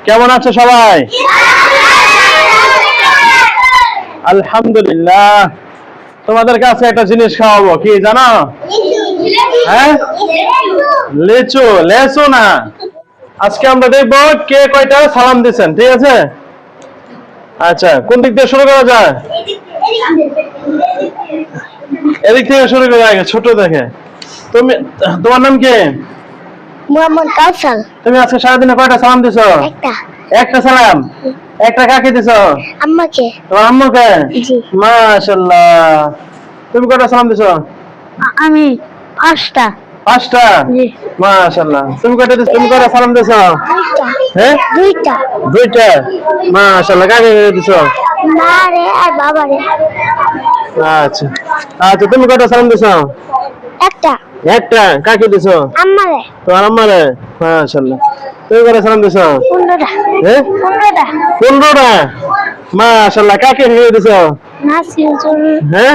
কেমন আছো সবাই? আলহামদুলিল্লাহ। তোমাদের কাছে একটা জিনিস খাওয়াবো, কি জানো? হ্যাঁ, লিচু। লেচু না, আজকে আমরা দেখবো কে কয়টা সালাম দিচ্ছেন, ঠিক আছে? আচ্ছা, কোন দিক দিয়ে শুরু করা যায়? এদিক থেকে শুরু করা আগে, ছোট দেখে। তুমি, তোমার নাম কি? মোহাম্মদ কাউসার। তুমি আজকে সারাদিনে কয়টা সালাম দিছো? একটা। একটা সালাম। একটা কাকে দিছো? আম্মাকে। তোমার আম্মুকে? জি। মাশাআল্লাহ। তুমি কয়টা সালাম দিছো? আমি 5টা। 5টা? জি। মাশাআল্লাহ। তুমি কয়টা দিছো? তুমি কয়টা সালাম দিছো? 2টা। হ্যাঁ, 2টা। 2টা। মাশাআল্লাহ। কাকে দিছো? মারে আর বাবারে। আচ্ছা আচ্ছা, তুমি কয়টা সালাম দিছো? একটা। একটা। কাকে দিছো? আম্মারে। তোমার আম্মারে? মাশাআল্লাহ। তুমি কয়টা সালাম দিছো? 15টা। হ্যাঁ, 15টা। 15টা। মাশাআল্লাহ। কাকে দিছো? নাসির। হ্যাঁ।